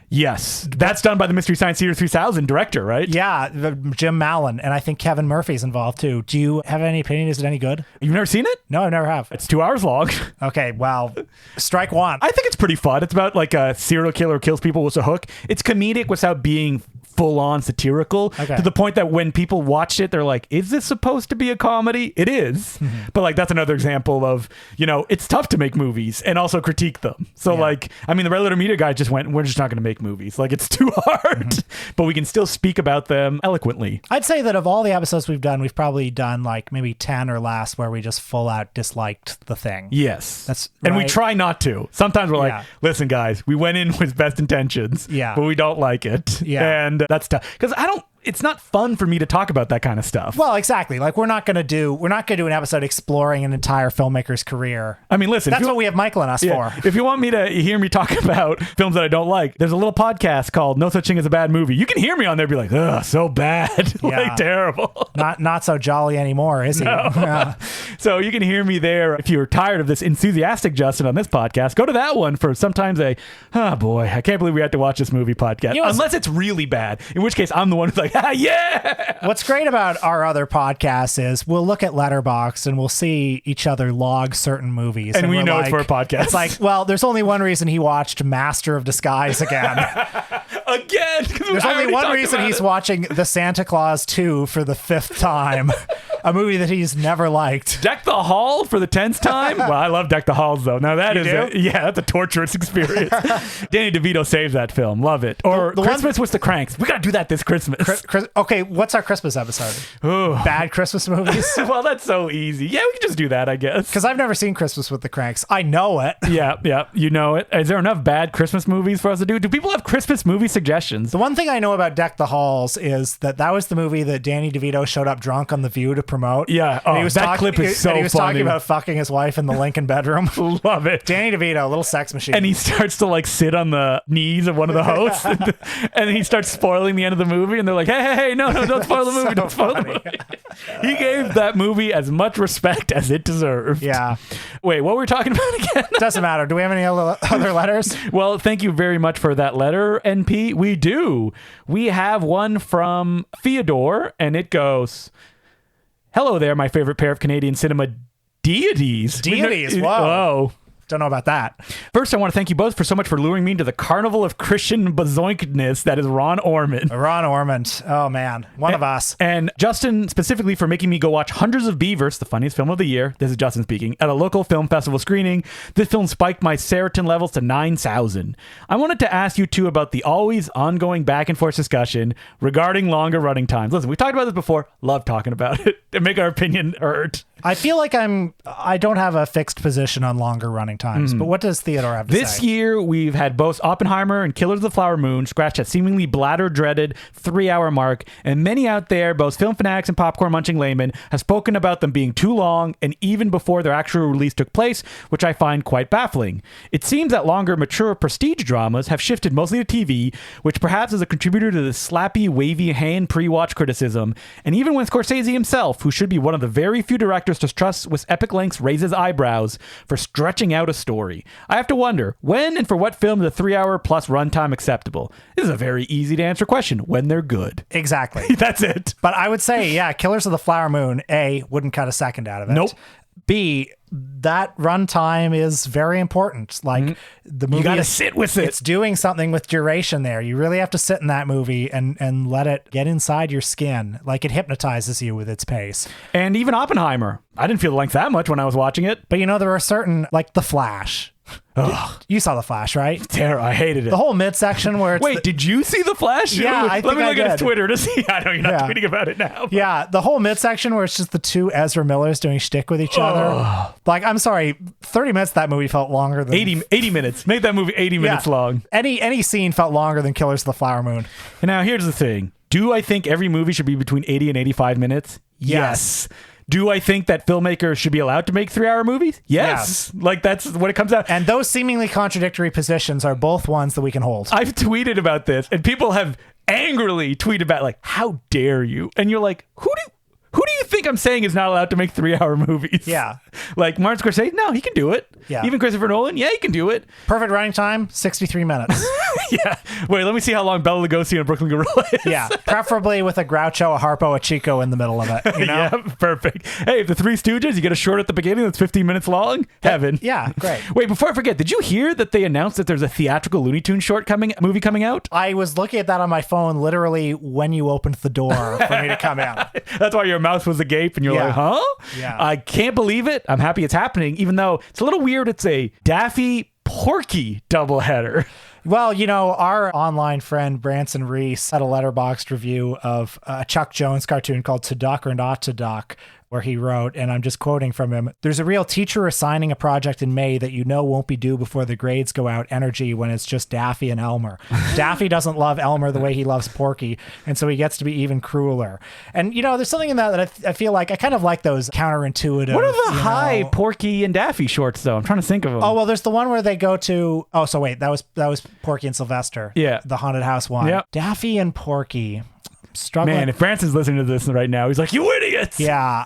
Yes. That's done by the Mystery Science Theater 3000 director, right? Yeah, Jim Mallon, and I think Kevin Murphy's involved too. Do you have any opinion? Is it any good? You've never seen it? No, I never have. It's 2 hours long. Okay, well, strike one. I think it's pretty fun. It's about like a serial killer who kills people with a hook. It's comedic without being full-on satirical, to the point that when people watch it, they're like, is this supposed to be a comedy? It is. But like, that's another example of, you know, it's tough to make movies and also critique them. So like, I mean, the Red Letter Media guy just went, we're just not going to make movies. Like, it's too hard, but we can still speak about them eloquently. I'd say that of all the episodes we've done, we've probably done like maybe 10 or less where we just full out disliked the thing. Yes. That's And we right. try not to. Sometimes we're like, listen, guys, we went in with best intentions, but we don't like it. Yeah. And that's tough. Because it's not fun for me to talk about that kind of stuff. Well, exactly. Like we're not going to do an episode exploring an entire filmmaker's career. I mean, listen, that's what we have Michael and us for. If you want me to hear me talk about films that I don't like, there's a little podcast called No Such Thing as a Bad Movie. You can hear me on there be like, ugh, so bad. Like terrible. Not so jolly anymore, is he? No. Yeah. So you can hear me there. If you're tired of this enthusiastic Justin on this podcast, go to that one for sometimes oh boy, I can't believe we had to watch this movie podcast. You know, unless it's really bad, in which case I'm the one who's like, yeah. What's great about our other podcasts is we'll look at Letterboxd and we'll see each other log certain movies. And we know it's for a podcast. It's like, well, there's only one reason he watched Master of Disguise again. Again? There's only one reason he's watching The Santa Claus 2 for the 5th time. A movie that he's never liked. Deck the Hall for the 10th time? Well, I love Deck the Halls, though. Now, that's a torturous experience. Danny DeVito saves that film. Love it. Or the Christmas with the Cranks. We got to do that this Christmas. Okay, what's our Christmas episode? Ooh. Bad Christmas movies? Well, that's so easy. Yeah, we can just do that, I guess. Because I've never seen Christmas with the Cranks. I know it. Yeah, you know it. Is there enough bad Christmas movies for us to do? Do people have Christmas movie suggestions? The one thing I know about Deck the Halls is that was the movie that Danny DeVito showed up drunk on The View to promote. Yeah, clip is so funny. He was talking about fucking his wife in the Lincoln bedroom. Love it. Danny DeVito, a little sex machine. And he starts to like sit on the knees of one of the hosts, and he starts spoiling the end of the movie, and they're like, hey, no, don't spoil the movie, so don't spoil the movie. He gave that movie as much respect as it deserved. Yeah. Wait, what were we talking about again? Doesn't matter. Do we have any other letters? Well, thank you very much for that letter, NP. We do. We have one from Theodore, and it goes, hello there, my favorite pair of Canadian cinema deities. Deities, whoa. Whoa. Don't know about that. First, I want to thank you both for so much for luring me into the carnival of Christian bazoinkness that is Ron Ormond. Ron Ormond. Oh, man. One of us. And Justin specifically for making me go watch Hundreds of Beavers, the funniest film of the year. This is Justin speaking. At a local film festival screening, this film spiked my serotonin levels to 9,000. I wanted to ask you two about the always ongoing back and forth discussion regarding longer running times. Listen, we've talked about this before. Love talking about it. To make our opinion heard. I feel like I don't have a fixed position on longer running times, but what does Theodore have to say? This year, we've had both Oppenheimer and Killers of the Flower Moon scratch that seemingly bladder-dreaded 3-hour mark, and many out there, both film fanatics and popcorn-munching laymen, have spoken about them being too long, and even before their actual release took place, which I find quite baffling. It seems that longer, mature prestige dramas have shifted mostly to TV, which perhaps is a contributor to the slappy, wavy hand pre-watch criticism, and even when Scorsese himself, who should be one of the very few directors to trust with epic lengths, raises eyebrows for stretching out a story. I have to wonder, when and for what film is a 3-hour plus runtime acceptable? This is a very easy to answer question, when they're good. Exactly. That's it. But I would say, yeah, Killers of the Flower Moon, A, wouldn't cut a second out of it. Nope. B, that runtime is very important. Like the movie, You got to sit with it. It's doing something with duration there. You really have to sit in that movie and let it get inside your skin. Like it hypnotizes you with its pace. And even Oppenheimer. I didn't feel the length that much when I was watching it. But there are certain, like The Flash. You saw The Flash, right? Terrible. I hated it. The whole midsection where it's... Wait, did you see The Flash? Yeah, I think Let me I look at his did. Twitter to see. I know you're not Yeah. tweeting about it now. Yeah, the whole midsection where it's just the two Ezra Millers doing shtick with each other. Like, I'm sorry, 30 minutes of that movie felt longer than... 80 minutes. Make that movie 80 minutes long. Any scene felt longer than Killers of the Flower Moon. And now here's the thing. Do I think every movie should be between 80 and 85 minutes? Yes. Do I think that filmmakers should be allowed to make 3-hour movies? Yes. Like that's what it comes out. And those seemingly contradictory positions are both ones that we can hold. I've tweeted about this and people have angrily tweeted about like, how dare you? And you're like, who do you think I'm saying is not allowed to make 3-hour movies? Yeah. Like Martin Scorsese, no, he can do it. Yeah. Even Christopher Nolan, yeah, he can do it. Perfect running time, 63 minutes. Yeah. Wait, let me see how long Bela Lugosi and Brooklyn Gorilla is. Yeah. Preferably with a Groucho, a Harpo, a Chico in the middle of it. You know? Yeah, perfect. Hey, if the Three Stooges, you get a short at the beginning that's 15 minutes long, heaven. Yeah, great. Wait, before I forget, did you hear that they announced that there's a theatrical Looney Tunes movie coming out? I was looking at that on my phone literally when you opened the door for me to come in. That's why your mouth was agape and you're Yeah. like, huh? Yeah. I can't believe it. I'm happy it's happening, even though it's a little weird. It's a Daffy Porky doubleheader. Well, our online friend Branson Reese had a letterboxd review of a Chuck Jones cartoon called To Duck or Not to Duck, where he wrote, and I'm just quoting from him, "There's a real teacher assigning a project in May that won't be due before the grades go out energy when it's just Daffy and Elmer. Daffy doesn't love Elmer the way he loves Porky, and so he gets to be even crueler." And, there's something in that I feel like I kind of like those counterintuitive. What are the high Porky and Daffy shorts, though? I'm trying to think of them. Oh, well, there's the one where they go to... Oh, so wait, that was Porky and Sylvester. Yeah. The haunted house one. Yep. Daffy and Porky. Struggling. Man, if Branson's listening to this right now, he's like, you idiots! Yeah.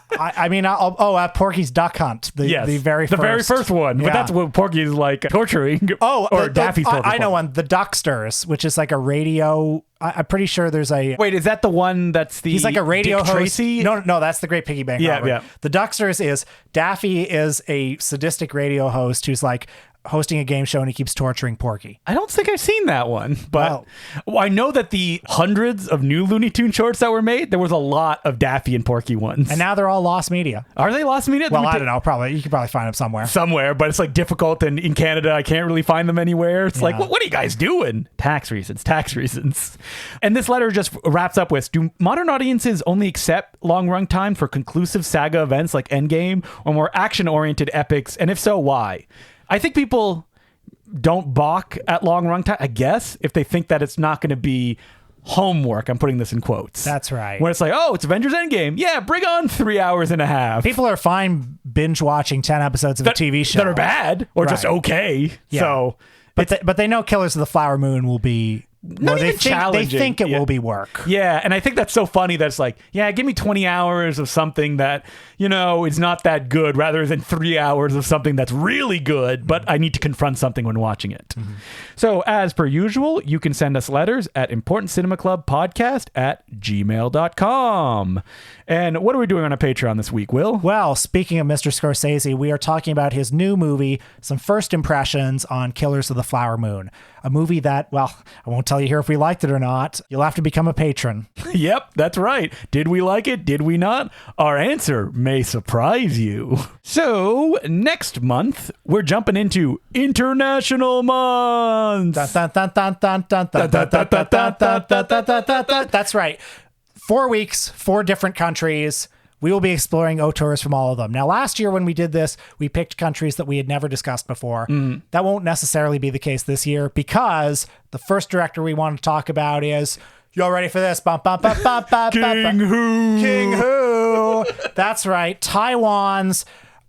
Porky's Duck Hunt. The very first one. Yeah. But that's what Porky is like torturing. Or Daffy's torturing. I know one. The Ducksters, which is like a radio... I'm pretty sure there's a... Wait, is that the one that's the... He's like a radio Dick host. Tracy? No, that's the Great Piggy Bank Robber. Yeah. The Ducksters is... Daffy is a sadistic radio host who's like hosting a game show and he keeps torturing Porky. I don't think I've seen that one, but I know that the hundreds of new Looney Tune shorts that were made, there was a lot of Daffy and Porky ones. And now they're all lost media. Are they lost media? Well, I don't know. Probably. You could probably find them somewhere. But it's like difficult, and in Canada, I can't really find them anywhere. It's like, Yeah. what are you guys doing? Tax reasons. And this letter just wraps up with, do modern audiences only accept long run time for conclusive saga events like Endgame or more action-oriented epics? And if so, why? I think people don't balk at long run time, I guess, if they think that it's not going to be homework. I'm putting this in quotes. That's right. When it's like, oh, it's Avengers Endgame. Yeah, bring on 3 hours and a half. People are fine binge watching 10 episodes of a TV show that are bad or just Right. okay. Yeah. So, But they know Killers of the Flower Moon will be... Not even they challenging. think it Yeah. will be work. yeah, and I think that's so funny that it's like, yeah, give me 20 hours of something that, is not that good rather than 3 hours of something that's really good, but I need to confront something when watching it. Mm-hmm. So, as per usual, you can send us letters at importantcinemaclubpodcast@gmail.com. And what are we doing on a Patreon this week, Will? Well, speaking of Mr. Scorsese, we are talking about his new movie, some first impressions on Killers of the Flower Moon. A movie that, well, I won't tell you here if we liked it or not. You'll have to become a patron. Yep, that's right. Did we like it? Did we not? Our answer may surprise you. So, next month, we're jumping into International Month. That's right. 4 weeks, 4 different countries. we will be exploring auteurs from all of them. Now, last year when we did this, we picked countries that we had never discussed before. That won't necessarily be the case this year because the first director we want to talk about is, y'all ready for this? King Hu. King Hu. That's right. Taiwan's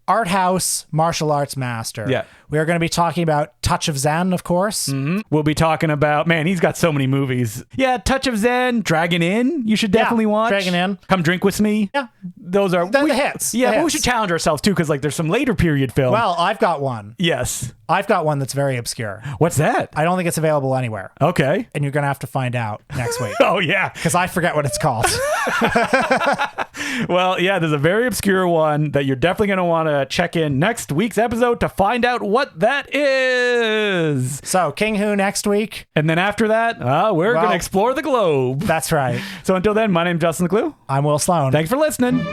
art house martial arts master. Yeah. We are going to be talking about Touch of Zen, of course. We'll be talking about, man, he's got so many movies. Yeah, Touch of Zen, Dragon Inn, you should definitely watch. Dragon Inn. Come Drink With Me. Yeah. Those are The hits. Yeah, The but we hits. should challenge ourselves too, because like there's some later period film. Well, I've got one. Yes. I've got one that's very obscure. What's that? I don't think it's available anywhere. Okay. And you're going to have to find out next week. Oh, yeah. Because I forget what it's called. Well, yeah, there's a very obscure one that you're definitely going to want to check in next week's episode to find out what that is. So, King Hu next week. And then after that, we're going to explore the globe. That's right. So until then, my name's Justin LeClue. I'm Will Sloan. Thanks for listening.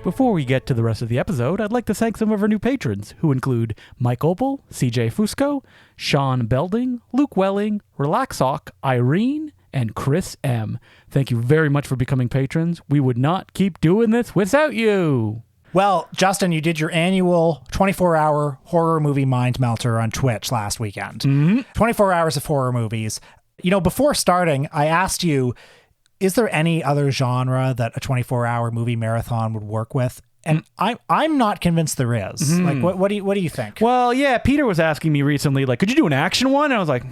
Before we get to the rest of the episode, I'd like to thank some of our new patrons, who include Mike Opal, CJ Fusco, Sean Belding, Luke Welling, Relaxock, Irene, and Chris M. Thank you very much for becoming patrons. We would not keep doing this without you. Well, Justin, you did your annual 24-hour horror movie mind melter on Twitch last weekend. 24 hours of horror movies. You know, before starting, I asked you, is there any other genre that a 24-hour movie marathon would work with? And I'm not convinced there is. Like, what do you think? Well, yeah, Peter was asking me recently, like, could you do an action one? And I was like,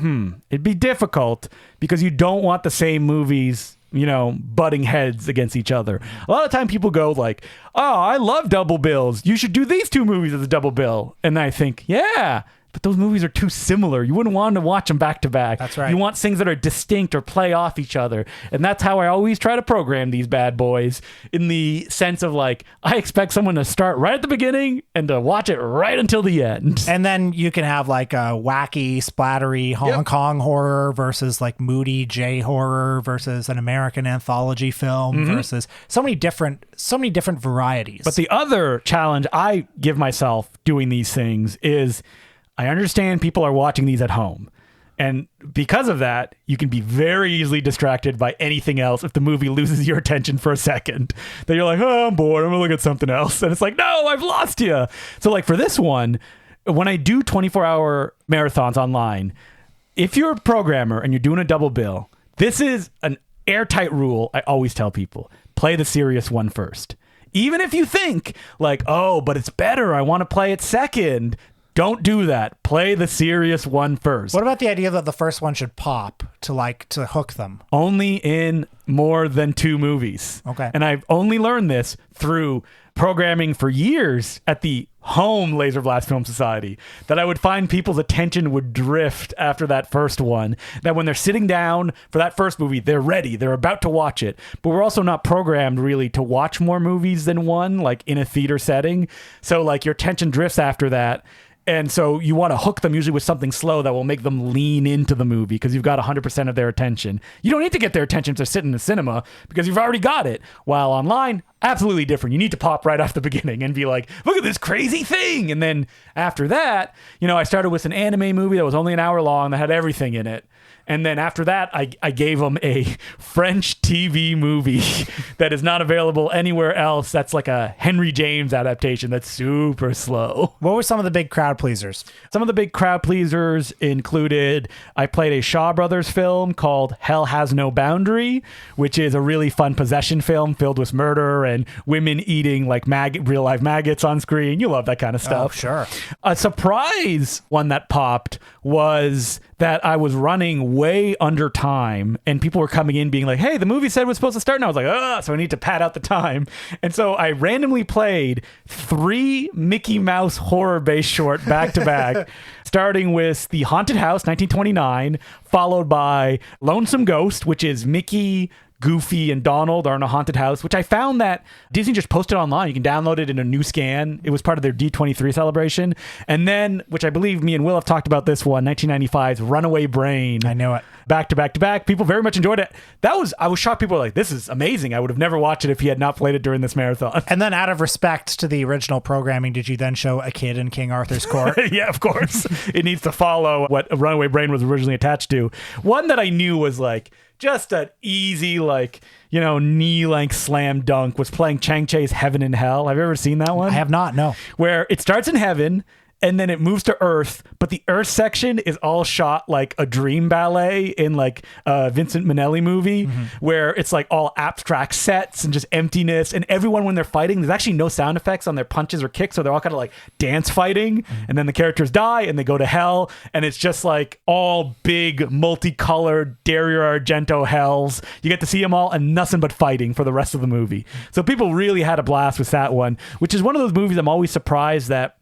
it'd be difficult because you don't want the same movies, you know, butting heads against each other. A lot of time people go like, oh, I love double bills. You should do these two movies as a double bill. And I think, yeah, but those movies are too similar. You wouldn't want to watch them back to back. That's right. You want things that are distinct or play off each other. And that's how I always try to program these bad boys, in the sense of like, I expect someone to start right at the beginning and to watch it right until the end. And then you can have like a wacky, splattery Hong Kong horror versus like moody J horror versus an American anthology film versus so many different varieties. But the other challenge I give myself doing these things is, I understand people are watching these at home. And because of that, you can be very easily distracted by anything else if the movie loses your attention for a second. Then you're like, oh, I'm bored. I'm going to look at something else. And it's like, no, I've lost you. So like for this one, when I do 24-hour marathons online, if you're a programmer and you're doing a double bill, this is an airtight rule I always tell people. Play the serious one first. Even if you think like, oh, but it's better, I want to play it second. Don't do that. Play the serious one first. What about the idea that the first one should pop to hook them? Only in more than 2 movies. Okay. And I've only learned this through programming for years at the home Laser Blast Film Society, that I would find people's attention would drift after that first one, that when they're sitting down for that first movie, they're ready, they're about to watch it. But we're also not programmed really to watch more movies than one, like in a theater setting. So like your attention drifts after that. And so you want to hook them usually with something slow that will make them lean into the movie because you've got 100% of their attention. You don't need to get their attention if they're sitting in the cinema because you've already got it. While online, absolutely different. You need to pop right off the beginning and be like, look at this crazy thing. And then after that, you know, I started with an anime movie that was only an hour long that had everything in it. And then after that, I gave them a French TV movie that is not available anywhere else. That's like a Henry James adaptation that's super slow. What were some of the big crowd pleasers? Some of the big crowd pleasers included, I played a Shaw Brothers film called Hell Has No Boundary, which is a really fun possession film filled with murder and women eating like real life maggots on screen. You love that kind of stuff. Oh, sure. A surprise one that popped was that I was running way under time and people were coming in being like, hey, the movie said it was supposed to start. And I was like, so I need to pad out the time. And so I randomly played 3 Mickey Mouse horror-based short back to back, starting with The Haunted House, 1929, followed by Lonesome Ghost, which is Mickey, Goofy, and Donald are in a haunted house, which I found that Disney just posted online. You can download it in a new scan. It was part of their D23 celebration. And then, which I believe me and Will have talked about this one, 1995's Runaway Brain. I know it. Back to back to back. People very much enjoyed it. I was shocked. People were like, this is amazing. I would have never watched it if he had not played it during this marathon. And then out of respect to the original programming, did you then show A Kid in King Arthur's Court? Yeah, of course. It needs to follow what Runaway Brain was originally attached to. One that I knew was like, just an easy, like, you know, knee-length slam dunk, was playing Chang Cheh's Heaven and Hell. Have you ever seen that one? I have not, no. Where it starts in heaven, and then it moves to Earth, but the Earth section is all shot like a dream ballet in like a Vincent Minnelli movie, where it's like all abstract sets and just emptiness. And everyone, when they're fighting, there's actually no sound effects on their punches or kicks, so they're all kind of like dance fighting. And then the characters die and they go to hell, and it's just like all big, multicolored Dario Argento hells. You get to see them all and nothing but fighting for the rest of the movie. So people really had a blast with that one, which is one of those movies I'm always surprised that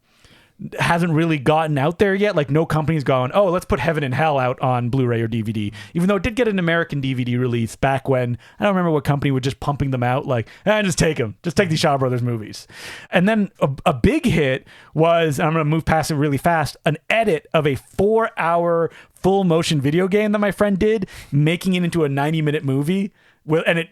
hasn't really gotten out there yet. Like, no company's gone, oh, let's put Heaven and Hell out on Blu-ray or DVD, even though it did get an American DVD release back when, I don't remember what company was just pumping them out, like, just take them, just take these Shaw Brothers movies. And then a big hit was, and I'm going to move past it really fast, an edit of a 4-hour full motion video game that my friend did, making it into a 90-minute movie. And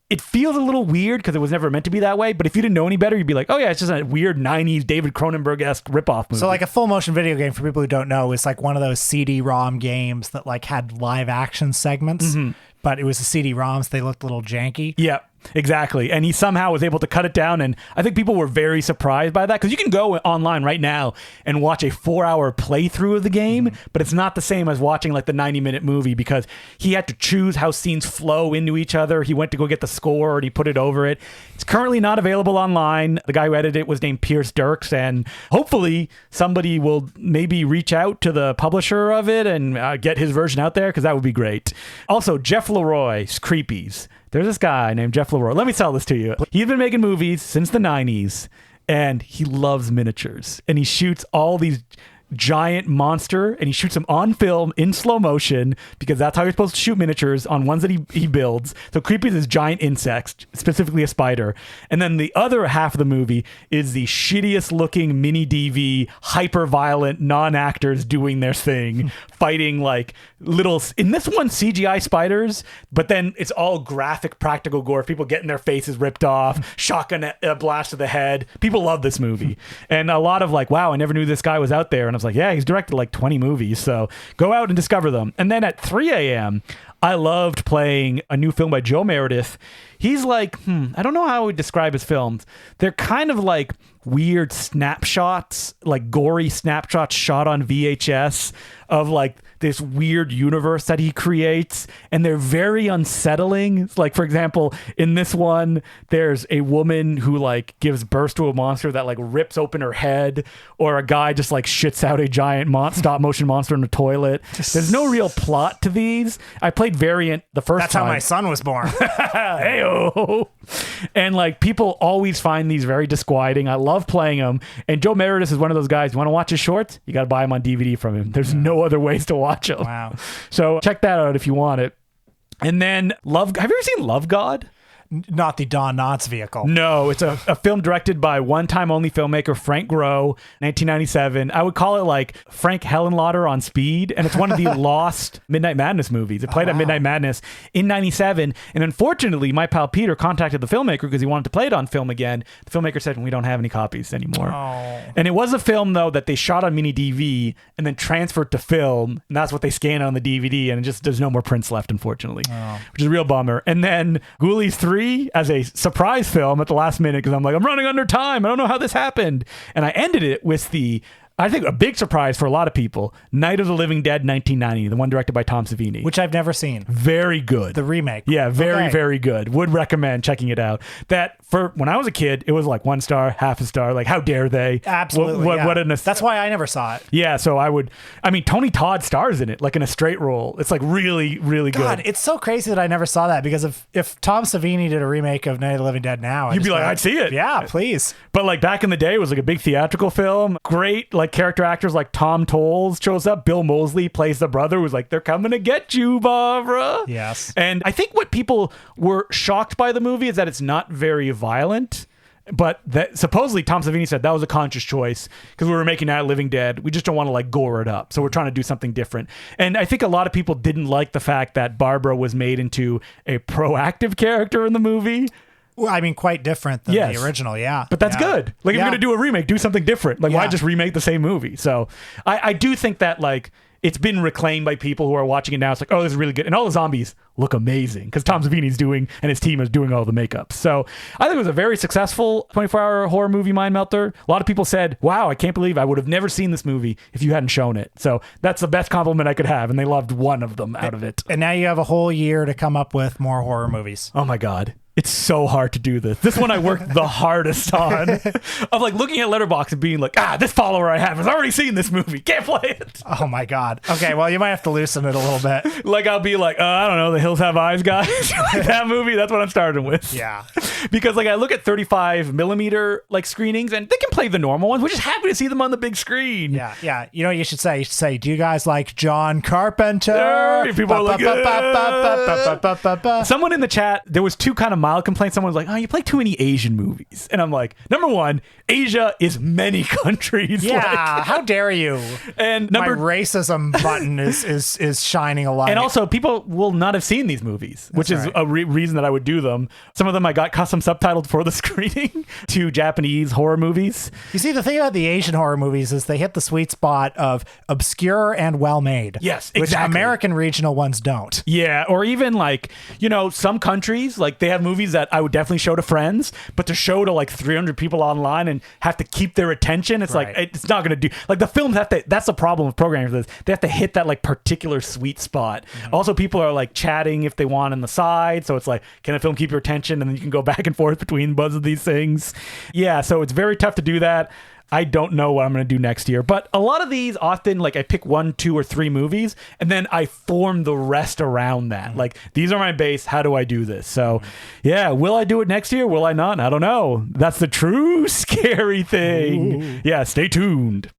it feels a little weird because it was never meant to be that way. But if you didn't know any better, you'd be like, oh yeah, it's just a weird 90s David Cronenberg-esque ripoff movie. So like a full motion video game, for people who don't know, is like one of those CD-ROM games that like had live action segments, but it was the CD-ROMs. They looked a little janky. Yeah. Exactly. And he somehow was able to cut it down. And I think people were very surprised by that, because you can go online right now and watch a 4-hour playthrough of the game, but it's not the same as watching like the 90-minute movie, because he had to choose how scenes flow into each other. He went to go get the score and he put it over it. It's currently not available online. The guy who edited it was named Pierce Dirks, and hopefully somebody will maybe reach out to the publisher of it and get his version out there, because that would be great. Also, Jeff Leroy's Creepies. There's this guy named Jeff Leroy. Let me tell this to you. He's been making movies since the 90s, and he loves miniatures. And he shoots all these giant monster, and he shoots them on film in slow motion, because that's how you're supposed to shoot miniatures on ones that he builds. So Creepy is giant insects, specifically a spider. And then the other half of the movie is the shittiest looking mini DV, hyper violent non-actors doing their thing, fighting like little, in this one, CGI spiders, but then it's all graphic practical gore, people getting their faces ripped off, shotgun blast to the head. People love this movie. And a lot of like, wow, I never knew this guy was out there. And I was like, yeah, he's directed like 20 movies, so go out and discover them. And then at 3 a.m., I loved playing a new film by Joe Meredith. He's like, I don't know how I would describe his films. They're kind of like weird snapshots, like gory snapshots shot on VHS of like this weird universe that he creates, and they're very unsettling. Like, for example, in this one, there's a woman who like gives birth to a monster that like rips open her head, or a guy just like shits out a giant stop motion monster in the toilet. There's no real plot to these. I played Variant the first That's time. how my son was born. Hey-o. And like, people always find these very disquieting. I love playing them. And Joe Meredith is one of those guys. You want to watch his shorts? You got to buy them on DVD from him. There's no other ways to watch them. Wow. So check that out if you want it. And then have you ever seen Love God? Not the Don Knotts vehicle. No, it's a film directed by one-time only filmmaker Frank Groh, 1997. I would call it like Frank Hellenlotter on speed, and it's one of the lost Midnight Madness movies. It played at Midnight Madness in 97, and unfortunately, my pal Peter contacted the filmmaker because he wanted to play it on film again. The filmmaker said, we don't have any copies anymore. Oh. And it was a film, though, that they shot on mini DV and then transferred to film, and that's what they scanned on the DVD, and there's no more prints left, unfortunately, which is a real bummer. And then Ghoulies 3, as a surprise film at the last minute, because I'm like, I'm running under time. I don't know how this happened. And I ended it with I think a big surprise for a lot of people, Night of the Living Dead 1990, the one directed by Tom Savini. Which I've never seen. Very good. The remake. Yeah, very, Okay. very good. Would recommend checking it out. That, for when I was a kid, it was like 1 star, half a star. Like, how dare they? Absolutely. What That's why I never saw it. Yeah, so Tony Todd stars in it, like in a straight role. It's like really, really God, good. it's so crazy that I never saw that, because if Tom Savini did a remake of Night of the Living Dead now, You'd be like, I'd see it. Yeah, please. But like back in the day, it was like a big theatrical film. Great like character actors like Tom Tolles shows up. Bill Moseley plays the brother who's like, they're coming to get you, Barbara. Yes. And I think what people were shocked by the movie is that it's not very violent. But that supposedly Tom Savini said that was a conscious choice because we were making Night of the Living Dead. We just don't want to like gore it up. So we're trying to do something different. And I think a lot of people didn't like the fact that Barbara was made into a proactive character in the movie. Well, I mean, quite different than Yes. the original, yeah. But that's Yeah. good. Like, if you're Yeah. going to do a remake, do something different. Like, why Yeah. just remake the same movie? So I do think that, like, it's been reclaimed by people who are watching it now. It's like, oh, this is really good. And all the zombies look amazing because Tom Savini's doing, and his team is doing all the makeup. So I think it was a very successful 24-hour horror movie, Mind Melter. A lot of people said, wow, I can't believe I would have never seen this movie if you hadn't shown it. So that's the best compliment I could have. And they loved one of them out of it. And now you have a whole year to come up with more horror movies. Oh my God. It's so hard to do this. This one I worked the hardest on. Of like looking at Letterboxd and being like, this follower I have has already seen this movie. Can't play it. Oh my God. Okay, well, you might have to loosen it a little bit. Like I'll be like, I don't know, The Hills Have Eyes, guys. Like that movie, that's what I'm starting with. Yeah. Because like I look at 35 millimeter like screenings and they can play the normal ones. We're just happy to see them on the big screen. Yeah. You know what you should say? You should say, do you guys like John Carpenter? People are like, someone in the chat, there was two kind of mild complaints. Someone was like, oh, you play too many Asian movies. And I'm like, number one, Asia is many countries. Yeah, like, how dare you? And my racism button is shining a light. And also, people will not have seen these movies, which is a reason that I would do them. Some of them I got custom subtitled for the screening to Japanese horror movies. You see, the thing about the Asian horror movies is they hit the sweet spot of obscure and well-made. Yes, exactly. which American regional ones don't. Yeah, or even like, some countries, like they have movies that I would definitely show to friends, but to show to like 300 people online and have to keep their attention, it's like, it's not going to do. Like the films have to, that's the problem with programming for this. They have to hit that like particular sweet spot. Mm-hmm. Also, people are like chatting if they want on the side. So it's like, can a film keep your attention? And then you can go back and forth between both of these things. Yeah, so it's very tough to do that. I don't know what I'm going to do next year, but a lot of these often, like I pick 1, 2, or 3 movies and then I form the rest around that. Mm-hmm. Like these are my base. How do I do this? So yeah, will I do it next year? Will I not? I don't know. That's the true scary thing. Ooh. Yeah. Stay tuned.